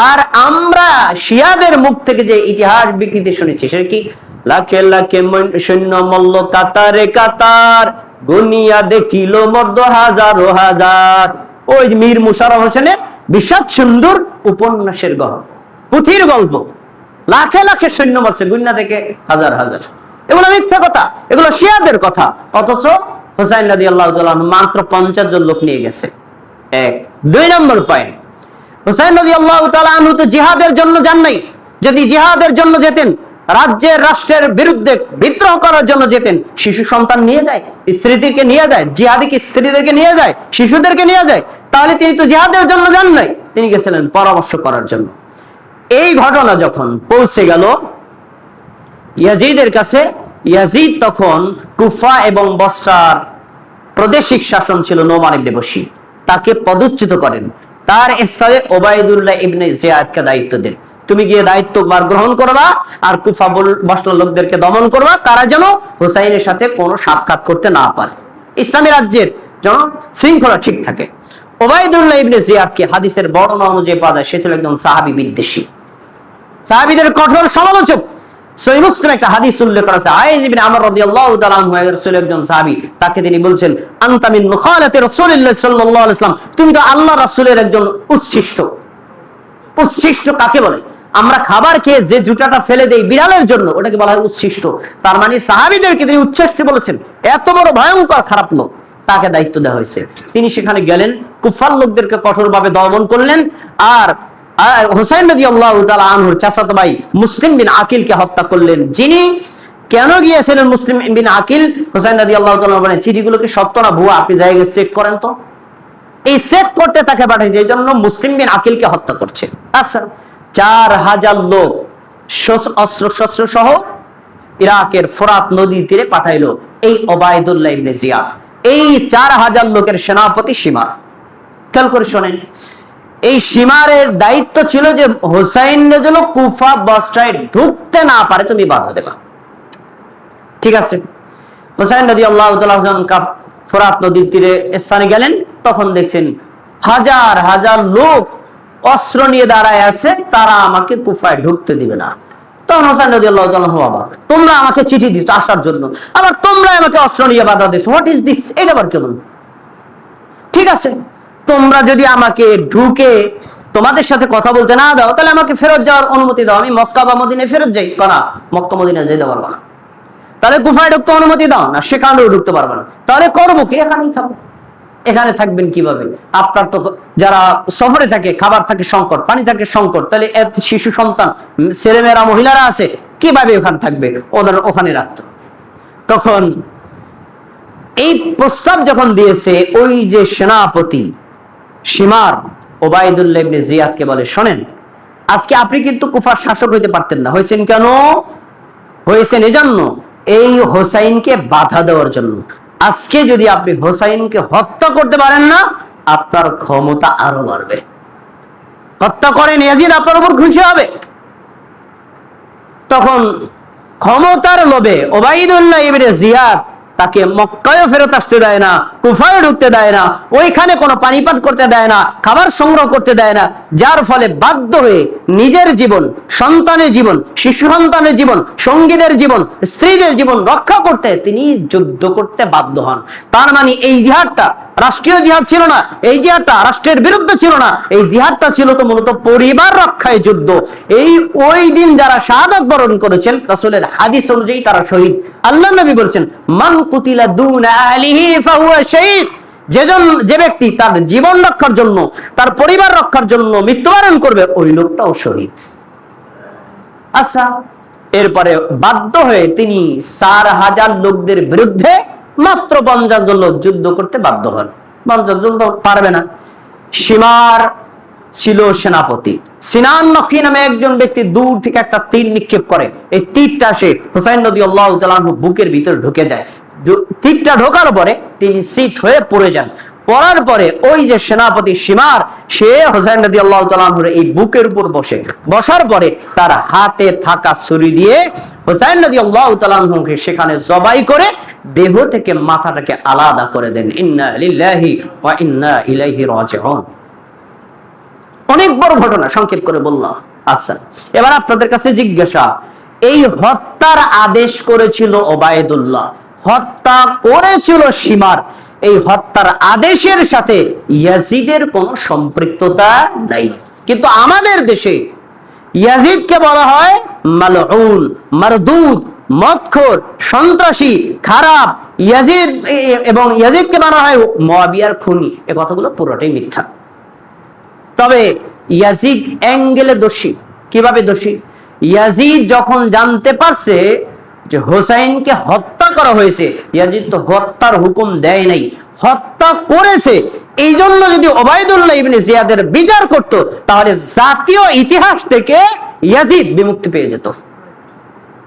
আর আমরা শিয়াদের মুখ থেকে যে ইতিহাস বিকৃতি শুনেছি সেটা কি? লাখে লাখে সৈন্য মল্ল কাতারে কাতার, গুনিয়া দেখিল মর্দ হাজারো হাজার। ওই মীর মুশাররফ হোসেনের বিষাদ সুন্দর উপন্যাসের পুঁথির গল্প। লাখে লাখে সৈন্য মরছে, গুনিয়া থেকে হাজার হাজার। এগুলো মিথ্যা কথা, এগুলো শিয়াদের কথা। অথচ হুসাইন রাদিয়াল্লাহু তাআলা মাত্র 50 জন লোক নিয়ে গেছে। এক। 2 নম্বর পয়েন্ট, হুসাইন রাদিয়াল্লাহু তাআলা আনহু তো জিহাদের জন্য যান নাই। যদি জিহাদের জন্য যেতেন, রাজ্যের রাষ্ট্রের বিরুদ্ধে বিদ্রোহ করার জন্য যেতেন, শিশু সন্তান নিয়ে যায়, স্ত্রীদেরকে নিয়ে যায়, জিহাদি স্ত্রীদেরকে নিয়ে যায়, শিশুদেরকে নিয়ে যায়, তাহলে তিনি তো জিহাদের জন্য যান নাই, তিনি গেছিলেন পরামর্শ করার জন্য। এই ঘটনা যখন পৌঁছে গেল ইয়াজিদের কাছে, ইয়াজিদ তখন কুফা এবং বসরার প্রাদেশিক শাসন ছিল নোমান ইবনে বশীর, তাকে পদচ্যুত করেন। তার স্থানে ওবায়দুল্লাহ ইবনে জিয়াদকে দায়িত্ব দেন, তুমি গিয়ে দায়িত্বভার গ্রহণ করবা আর কুফা বসরার লোকদেরকে দমন করবা, তারা যেন হুসাইনের সাথে কোনো সাক্ষাৎ করতে না পারে, ইসলামী রাজ্যের যেন শৃঙ্খলা ঠিক থাকে। ওবায়দুল্লাহ ইবনে জিয়াদকে হাদিসের বর্ণনা অনুযায়ী পাওয়া যায় সে ছিল একজন সাহাবী বিদ্বেষী, সাহাবীদের কঠোর সমালোচক। সহিহ মুসলিম একটা হাদিস উল্লেখ করা আছে, আয়েজ ইবনে আমর রাদিয়াল্লাহু তাআলা আনহু রাসূলের একজন সাহাবী, তাকে তিনি বলছেন আনতা মিন মুখালাতি রাসূলিল্লাহ সাল্লাল্লাহু আলাইহি ওয়াসাল্লাম, তুমি তো আল্লাহর রাসূলের একজন উচ্ছিষ্ট। উচ্ছিষ্ট কাকে বলে? আমরা খাবার খেয়ে যে জুতাটা ফেলে দেই বিড়ালের জন্য, ওটাকে বলা হয় উচ্ছিষ্ট। তার মানে সাহাবীদেরকে তিনি উচ্ছিষ্ট বলেছেন, এত বড় ভয়ঙ্কর খারাপ লোক। তাকে দায়িত্ব দেওয়া হয়েছে, তিনি সেখানে গেলেন, কুফার লোকদেরকে কঠোরভাবে দমন করলেন। আর হুসাইন রাদিয়াল্লাহু তাআলা আনহুর চাচাতো ভাই মুসলিম বিন আকিলকে হত্যা করলেন, যিনি কেন গিয়েছিলেন মুসলিম বিন আকিল? হুসাইন রাদিয়াল্লাহু তাআলা বলেন চিঠিগুলোকে সত্য না ভুয়া আপনি জায়গায় চেক করেন তো। এই চেক করতে তাকে পাঠিয়েছে, এই জন্য মুসলিম বিন আকিলকে হত্যা করছে। আচ্ছা, 4000 লোক অস্ত্র শস্ত্র সহ ইরাকের ফোরাত নদী তীরে পাঠাইলো এই ওবায়দুল্লাহ ইবনে জিয়াদ। এই 4000 লোকের সেনাপতি শিমার। খেয়াল করে শোনেন, এই শিমারের দায়িত্ব ছিল যে হুসাইন যেন কুফা বসরায় ঢুকতে না পারে তুমি বাধা দেবা। ঠিক আছে, হুসাইন রাদিয়াল্লাহু তাআলা ফোরাত নদীর তীরে স্থানে গেলেন, তখন দেখছেন হাজার হাজার লোক অস্ত্র নিয়ে দাঁড়ায় আছে, তারা আমাকে কুফায় ঢুকতে দিবে না। তখন হুসাইন রাদিয়াল্লাহু তাআলা অবাক, তোমরা আমাকে চিঠি দিছো আসার জন্য, আবার তোমরা আমাকে অস্ত্র নিয়ে বাধা দিছো, হোয়াট ইজ দিস? এটা আবার কেমন? ঠিক আছে, তোমরা যদি আমাকে ঢুকে তোমাদের সাথে কথা বলতে না দাও, তাহলে আমাকে ফেরত যাওয়ার অনুমতি দাও, আমি মক্কা বা মদিনায় ফেরত যাই। না, মক্কা মদিনায় যেতে পারবো না। তাহলে কুফায় ঢুকতে অনুমতি দাও না, সেখানেও ঢুকতে পারবে না। তাহলে করবো কি? এখানেই থাকবো। এখানে থাকবেন কিভাবে? আপনার তো যারা সফরে থাকে, খাবার থাকে সংকট, পানি থাকে সংকট, তাহলে শিশু সন্তান, ছেলেমেয়েরা, মহিলারা আছে, কিভাবে ওখানে থাকবে? ওদের ওখানে রাখতো। তখন এই প্রস্তাব যখন দিয়েছে ওই যে সেনাপতি শিমার, ওবায়দুল্লাহ ইবনে জিয়াদকে বলে, শোনেন, আজকে আপনি কিন্তু কুফার শাসক হইতে পারতেন না, হয়েছেন কেন? হয়েছেন এজন্য এই হোসাইনকে বাধা দেওয়ার জন্য। আজকে যদি আপনি হোসাইনকে হত্যা করতে পারেন না, আপনার ক্ষমতা আরো বাড়বে। হত্যা করেন, ইয়াজিদ আপনার উপর খুশি হবে। তখন ক্ষমতার লোভে ওবায়দুল্লাহ ইবনে জিয়াদ তাকে মক্কায় ফেরত আসতে দেয় না, কুফায় ঢুকতে দেয় না, ওইখানে কোনো পানিপাত করতে দেয় না, খাবার সংগ্রহ করতে দেয় না, যার ফলে বাধ্য হয়ে নিজের জীবন, সন্তানের জীবন, শিশু সন্তানের জীবন, সঙ্গীদের জীবন, স্ত্রীদের জীবন রক্ষা করতে তিনি যুদ্ধ করতে বাধ্য হন। তার মানে এই জিহাদটা রাষ্ট্রীয় জিহাদ ছিল না, এই জিহাদটা রাষ্ট্রের বিরুদ্ধে ছিল না, এই জিহাদটা ছিল তো মূলত পরিবার রক্ষায় যুদ্ধ। এই ওই দিন যারা শাহাদাত বরণ করেছেন, রাসূলের হাদিস অনুযায়ী তারা শহীদ। আল্লাহর নবী বলেছেন, মান কুতিলা দুনা আহলিহি ফাহুয়া শাহীদ। যে ব্যক্তি তার জীবন রক্ষার জন্য, তার পরিবার রক্ষার জন্য মৃত্যুবরণ করবে, ওই লোকটাও শহীদ। আচ্ছা, এরপরে বাধ্য হয়ে তিনি 4000 লোকদের বিরুদ্ধে মাত্র 50 জন লোক যুদ্ধ করতে বাধ্য হন। 50 জন তো পারবে না। শিমার ছিল সেনাপতি। সিনান নখী নামে একজন ব্যক্তি দূর থেকে একটা তীর নিক্ষেপ করে, এই তীরটা সে হুসাইন রাদিয়াল্লাহু তাআলা আনহু বুকের ভিতরে ঢুকে যায়। তীরটা ঢোকার পরে তিনি শীত হয়ে পড়ে যান। পড়ার পরে ওই যে সেনাপতি শিমার, সে হুসাইন রাদিয়াল্লাহু তাআলা আনহুর এই বুকের উপর বসে, বসার পরে তার হাতে থাকা ছুরি দিয়ে হুসাইন রাদিয়াল্লাহু তাআলা আনহুকে সেখানে জবাই করে দেহ থেকে মাথাটাকে আলাদা করে দেন। ইন্না লিল্লাহি ওয়া ইন্না ইলাইহি রাজিউন। অনেক বড় ঘটনা, সংক্ষেপ করে বললাম। আচ্ছা, এবার আপনাদের কাছে জিজ্ঞাসা, এই হত্যার আদেশ করেছিল ওবায়দুল্লাহ, হত্যা করেছিল সীমার, এই হত্যার আদেশের সাথে ইয়াজিদের কোনো সম্পৃক্ততা নাই। কিন্তু আমাদের দেশে ইয়াজিদকে বলা হয় মালউন, মারদুদ, মদখোর, সন্ত্রাসী, খারাপ। ইয়াজিদ এবং ইয়াজিদকে বলা হয় মুয়াবিয়ার খুনি। এই কথাগুলো পুরোটাই মিথ্যা। তবে ইয়াজিদ অ্যাঙ্গেলে দোষী। কিভাবে দোষী? ইয়াজিদ যখন জানতে পারছে যে হোসাইনকে হত্যা করা হয়েছে, ইয়াজিদ তো হত্যার হুকুম দেয় নাই, হত্যা করেছে। এই জন্য যদি ওবায়দুল্লাহ ইবনে জিয়াদের বিচার করত, তাহলে জাতীয় ইতিহাস থেকে ইয়াজিদ বিমুক্তি পেয়ে যেত।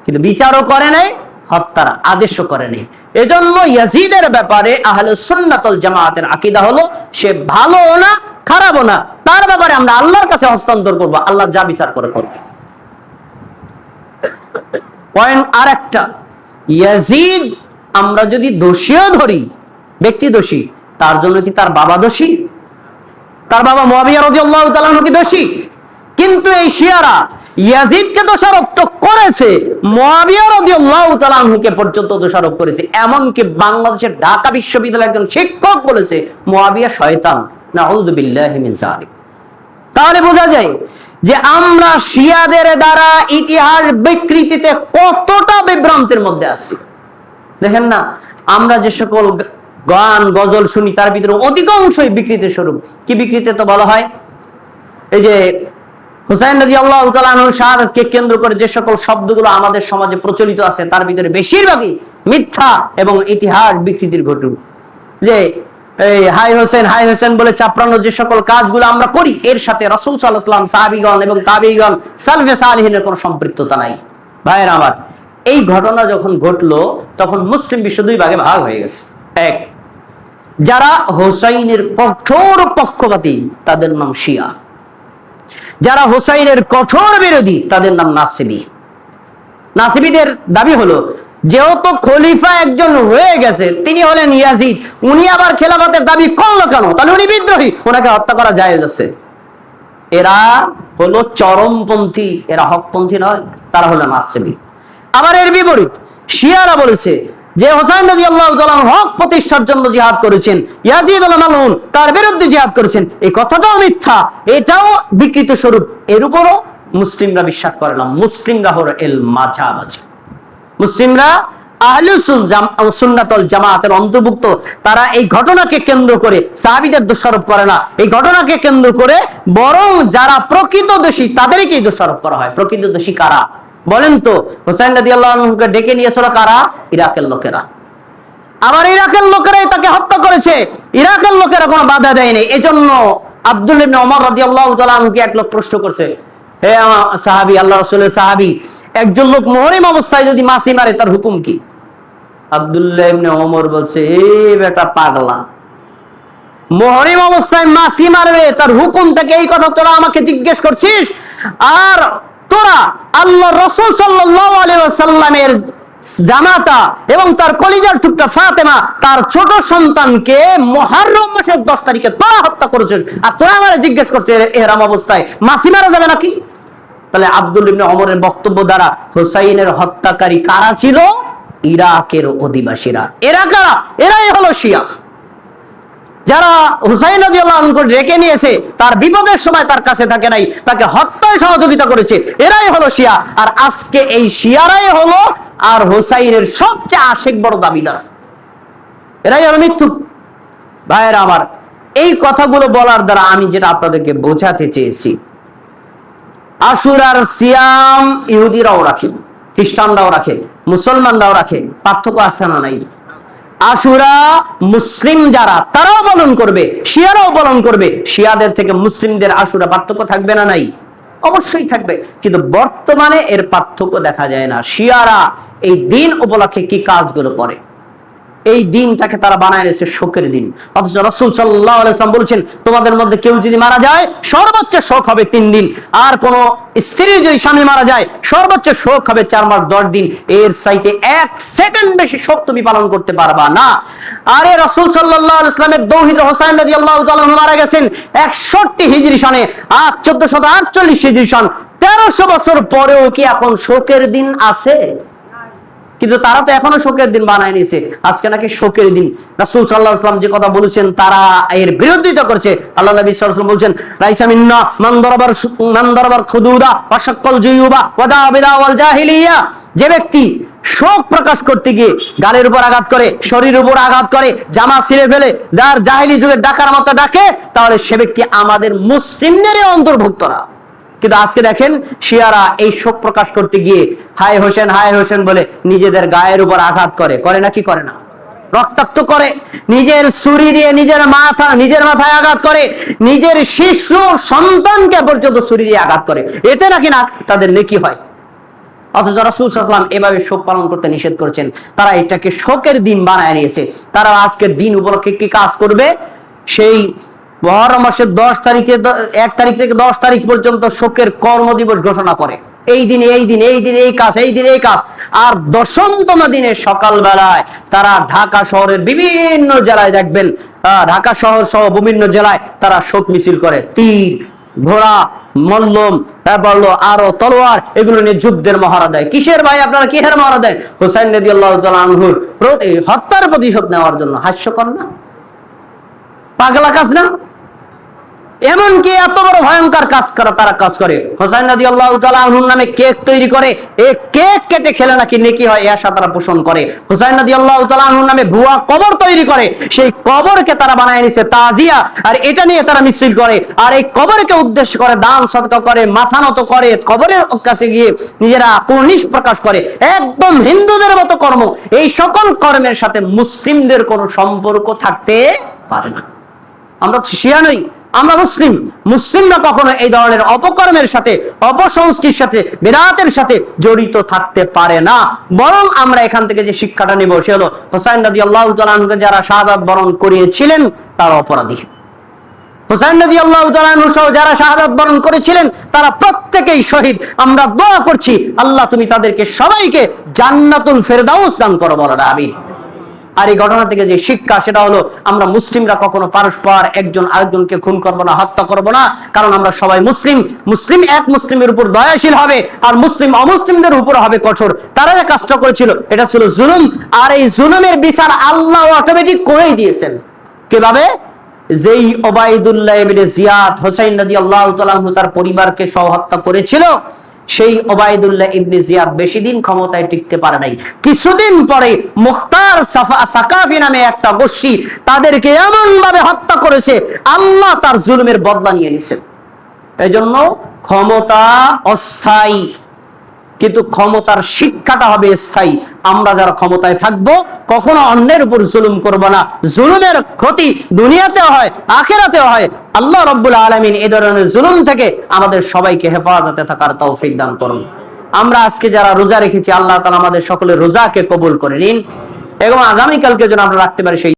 কিন্তু বিচারও করে নাই, হত্যার আদেশও করে নাই। এজন্য ইয়াজিদের ব্যাপারে আহলুস সুন্নাত ওয়াল জামাতের আকীদা হলো সে ভালোও না খারাপও না, তার ব্যাপারে আমরা আল্লাহর কাছে হস্তান্তর করব, আল্লাহ যা বিচার করে করবে। পয়েন্ট আরেকটা, ইয়াজিদ আমরা যদি দোষীও ধরি, ব্যক্তি দোষী, তার জন্য কি তার বাবা দোষী? তার বাবা মুয়াবিয়া রাদিয়াল্লাহু তাআলা কি দোষী? কিন্তু এই শিয়ারা ইয়াজিদকে দোষারোপ তো করেছে, মুয়াবিয়া রাদিয়াল্লাহু তাআলা কে পর্যন্ত দোষারোপ করেছে। এমনকি বাংলাদেশের ঢাকা বিশ্ববিদ্যালয়ের একজন শিক্ষক বলেছে মুয়াবিয়া শয়তান। নাউযু বিল্লাহি মিন যালিক। তাহলে বোঝা যায় যে আমরা শিয়াদের দ্বারা ইতিহাস বিকৃতিতে কতটা বিভ্রান্তের মধ্যে আছি। দেখেন না, আমরা যে সকল গান গজল শুনি তার ভিতরে অধিকাংশই বিকৃতির স্বরূপ। কি বিকৃতি? তো বলা হয় এই যে হুসাইন রাদিয়াল্লাহু তাআলা আনহুর শাহাদাতকে কেন্দ্র করে যে সকল শব্দগুলো আমাদের সমাজে প্রচলিত আছে তার ভিতরে বেশিরভাগই মিথ্যা এবং ইতিহাস বিকৃতির ঘটনা। যে এই হাই হোসেন বলে চাপড়ানোর যে সকল কাজগুলো আমরা করি, এর সাথে রাসূল সাল্লাল্লাহু আলাইহি ওয়াসাল্লাম, সাহাবীগণ এবং তাবেঈগণ, সালফে সালেহিনের কোনো সম্পৃক্ততা নাই। ভাইয়েরা আমার, এই ঘটনা যখন ঘটলো তখন মুসলিম বিশ্ব দুই ভাগে ভাগ হয়ে গেছে। এক, যারা হোসাইনের কঠোর পক্ষপাতী তাদের নাম শিয়া, যারা হোসাইনের কঠোর বিরোধী তাদের নাম নাসিবী। নাসিবীদের দাবি হলো যেহেতু খলিফা একজন হয়ে গেছে, তিনি হলেন ইয়াজিদ, উনি আবার খেলাফতের দাবি করলো কেন? তাহলে উনি বিদ্রোহী, ওনাকে হত্যা করা জায়েজ আছে। এরা হলো চরমপন্থী, এরা হকপন্থী নয়, তারা হলো নাসিবী। আবার এর বিপরীত শিয়ারা বলেছে যে হোসাইন রাদিয়াল্লাহু তাআলা হক প্রতিষ্ঠার জন্য জিহাদ করেছেন, ইয়াজিদ হলো মালউন, তার বিরুদ্ধে জিহাদ করেছেন। এই কথাটাও মিথ্যা, এটাও বিকৃত স্বরূপ। এর উপরও মুসলিমরা বিশ্বাস করে না। মুসলিমরা হলো এল মাঝামাঝি, মুসলিমরা আহলুস সুন্নাত ওয়াল জামাতের অন্তর্ভুক্ত। তারা এই ঘটনাকে কেন্দ্র করে সাহাবীদের দোষারোপ করে না, এই ঘটনাকে কেন্দ্র করে বরং যারা প্রকৃত দোষী তাদেরকেই দোষারোপ করা হয়। প্রকৃত দোষী কারা বলেন তো? হোসেন রাদিয়াল্লাহু আনহুকে ডেকে নিয়েছিল কারা? ইরাকের লোকেরা। আবার ইরাকের লোকেরাই তাকে হত্যা করেছে, ইরাকের লোকেরা কোনো বাধা দেয়নি। এজন্য আব্দুল্লাহ ইবনে ওমর রাদিয়াল্লাহু তাআলা আনহুকে এক লোক প্রশ্ন করছে, হে সাহাবী, আল্লাহ রাসূলের সাহাবী, একজন লোক মুহরিম অবস্থায় যদি মাছি মারে তার হুকুম কি? আব্দুল্লাহ ইবনে ওমর বলছে, এই বেটা পাগলা, মুহরিম অবস্থায় মাছি মারবে তার হুকুমটাকে, এই কথা তোরা আমাকে জিজ্ঞেস করছিস? আর তোরা আল্লাহ রাসূল সাল্লাল্লাহু আলাইহি ওয়াসাল্লামের জামাতা এবং তার কলিজার টুকরা ফাতেমা, তার ছোট সন্তানকে মুহররম মাসের 10 তারিখে তোরা হত্যা করেছিস, আর তোরা আমারে জিজ্ঞেস করছিস ইহরাম অবস্থায় মাছি মারা যাবে নাকি? তাহলে আব্দুল্লাহ ইবনে ওমরের বক্তব্য দ্বারা হোসাইনের হত্যাকারী কারা ছিল? ইরাকের অধিবাসীরা। এরা কারা? এরাই হলো শিয়া, যারা হুসাইন রাদিয়াল্লাহু আনহু রেখে নিয়েছে, তার বিপদের সময় তার কাছে থাকে নাই, তাকে হত্যায় সহযোগিতা করেছে, এরাই হলো শিয়া। আর আজকে এই শিয়ারাই হলো আর হোসাইনের সবচেয়ে আশিক বড় দাবিদার, এরাই হলো মিথ্যুক। ভাইয়েরা আমার, এই কথাগুলো বলার দ্বারা আমি যেটা আপনাদেরকে বোঝাতে চেয়েছি, আশুরার সিয়াম ইহুদিরাও রাখে, খ্রিস্টানরাও রাখে, মুসলমানরাও রাখে, পার্থক্য আছে না নাই? আশুরা মুসলিম যারা তারাও পালন করবে, শিয়ারাও পালন করবে। শিয়াদের থেকে মুসলিমদের আশুরা পার্থক্য থাকবে না নাই? অবশ্যই থাকবে, কিন্তু বর্তমানে এর পার্থক্য দেখা যায় না। শিয়ারা এই দিন উপলক্ষে কি কাজগুলো করে, এই দিনটাকে তারা বানায় নিয়েছে শোকের দিন। অথচ রাসূল সাল্লাল্লাহু আলাইহি ওয়াসাল্লাম বলেছেন, তোমাদের মধ্যে কেউ যদি মারা যায় সর্বোচ্চ শোক হবে 3 দিন, আর কোন স্ত্রী যদি স্বামী মারা যায় সর্বোচ্চ শোক হবে 4 মাস 10 দিন। এর চাইতে 1 সেকেন্ড বেশি শোক তুমি পালন করতে পারবা না। আরে রাসূল সাল্লাল্লাহু আলাইহি ওয়াসাল্লামের দৌহিত্র হোসেন রাদিয়াল্লাহু তাআলা মারা গেছেন 61 হিজরি সনে, আর 1448 হিজরি সন। 1300 বছর পরেও কি এখন শোকের দিন আছে? কিন্তু তারা তো এখনো শোকের দিন বানায় নিয়েছে। আজকে নাকি শোকের দিন। রাসূল সাল্লাল্লাহু আলাইহি ওয়াসাল্লাম যে কথা বলেছেন তারা এর বিরোধিতা করছে। আল্লাহ নবী সাল্লাল্লাহু আলাইহি ওয়াসাল্লাম বলেছেন, লাইসা মিন্না মান দারাবার খুদুদা ওয়া শাক্কাল জুয়ুবা ওয়া দা বিদা ওয়াল জাহিলিয়া। যে ব্যক্তি শোক প্রকাশ করতে গিয়ে গালের উপর আঘাত করে, শরীরের উপর আঘাত করে, জামা ছিঁড়ে ফেলে, যার জাহিলি যুগে ডাকার মতো ডাকে, তাহলে সে ব্যক্তি আমাদের মুসলিমদেরই অন্তর্ভুক্ত না। কিন্তু আজকে দেখেন শিয়ারা এই শোক প্রকাশ করতে গিয়ে হায় হোসেন বলে নিজেদের গায়ের উপর আঘাত করে, করে না কি করে না? রক্তাক্ত করে, নিজের ছুরি দিয়ে নিজের মাথায় আঘাত করে, নিজের শিশু সন্তানকে পর্যন্ত ছুরি দিয়ে আঘাত করে, এতে নাকি না তাদের নেকি হয়। অথচ রাসূল সাল্লাল্লাহু আলাইহি ওয়াসাল্লাম এভাবে শোক পালন করতে নিষেধ করেছেন। তারা এটাকে শোকের দিন বানায় নিয়েছে। তারা আজকের দিন উপলক্ষে কি কাজ করবে? সেই মুহররম মাসের 1 তারিখ থেকে 10 তারিখ পর্যন্ত শোকের কর্মদিবস ঘোষণা করে। এই দিন এই কাজ। আর 10তম দিনে সকালবেলায় তারা ঢাকা শহরের বিভিন্ন জেলায় দেখবেন, ঢাকা শহর সহ বিভিন্ন জেলায় তারা শোক মিছিল করে। তীর, ঘোড়া, মল্লম, তারপর আরো তলোয়ার, এগুলো নিয়ে যুদ্ধের মহড়া দেয়। কিসের ভাই আপনারা কিসের মহড়া দেন? হুসাইন রাদিয়াল্লাহু তাআলা আনহুর হত্যার প্রতিশোধ নেওয়ার জন্য। হাস্যকর না? পাগলা কাজ না? এমনকি এত বড় ভয়ঙ্কর তারা কাজ করে। হোসেন রাদিয়াল্লাহু তাআলা আনহুর নামে কেক তৈরি করে, এই কেক কেটে খেলে নাকি নেকি হয়, এই আশা তারা পোষণ করে। হোসেন রাদিয়াল্লাহু তাআলা আনহুর নামে ভুয়া কবর তৈরি করে, সেই কবরকে তারা বানায় নিছে তাজিয়া, আর এটা নিয়ে তারা মিছিল করে। আর এই কবরকে উদ্দেশ্য করে দান সদকা করে, মাথা নত করে, কবরের কাছে গিয়ে নিজেরা কুর্নিশ প্রকাশ করে। একদম হিন্দুদের মতো কর্ম। এই সকল কর্মের সাথে মুসলিমদের কোনো সম্পর্ক থাকতে পারে না। আমরা তো শিয়া নই, আমরা মুসলিম। মুসলিমরা কখনো এই ধরনের অপকর্মের সাথে, অপসংস্কৃতির সাথে, বিদআতের সাথে জড়িত থাকতে পারে না। বরং আমরা এখান থেকে যে শিক্ষাটা নেব সে হলো, হোসেন রাদিয়াল্লাহু তাআলা আনহুকে যারা শাহাদাত বরণ করিয়েছিলেন তারা অপরাধী। হোসেন রাদিয়াল্লাহু তাআলা আনহু সহ যারা শাহাদাত বরণ করেছিলেন তারা প্রত্যেকেই শহীদ। আমরা দোয়া করছি, আল্লাহ তুমি তাদেরকে সবাইকে জান্নাতুল ফেরদাউস দান করো, বলো আমিন। আর এই ঘটনা থেকে যে শিক্ষা সেটা হলো, আমরা মুসলিমরা কখনো পরস্পর একজন আরেকজনকে খুন করব না, হত্যা করব না, কারণ আমরা সবাই মুসলিম। মুসলিম এক মুসলিমের উপর দয়াশীল হবে, আর মুসলিম অমুসলিমদের উপর হবে কঠোর। তারা যে কাজটা করেছিল এটা ছিল জুলুম, আর এই জুলুমের বিচার আল্লাহ অটোমেটিক করেই দিয়েছেন। কিভাবে? যেই ওবাইদুল্লাহ ইবনে জিয়াদ হোসেন রাদিয়াল্লাহু তাআলা আনহু তার পরিবারকে সহ হত্যা করেছিল, সেই ওবাইদুল্লাহ ইবনে জিয়াদ বেশি দিন ক্ষমতায় টিকতে পারে নাই। কিছুদিন পরে মুখতার সাকাফি নামে একটা গোষ্ঠী তাদেরকে এমন ভাবে হত্যা করেছে, আল্লাহ তার জুলুমের বদলা নিয়ে নিয়েছেন। এজন্য ক্ষমতা অস্থায়ী, কিন্তু ক্ষমতার শিক্ষাটা হবে স্থায়ী। আমরা যারা ক্ষমতায় থাকবো কখনো অন্যের উপর জুলুম করব না। জুলুমের ক্ষতি দুনিয়াতেও হয়, আখিরাতেও হয়। আল্লাহ রাব্বুল আলামিন এই ধরনের জুলুম থেকে আমাদের সবাইকে হেফাজতে থাকার তৌফিক দান করুন। আমরা আজকে যারা রোজা রেখেছি, আল্লাহ তাআলা আমাদের সকলের রোজাকে কবুল করে নিন এবং আগামীকালকে যেন আমরা রাখতে পারি সেই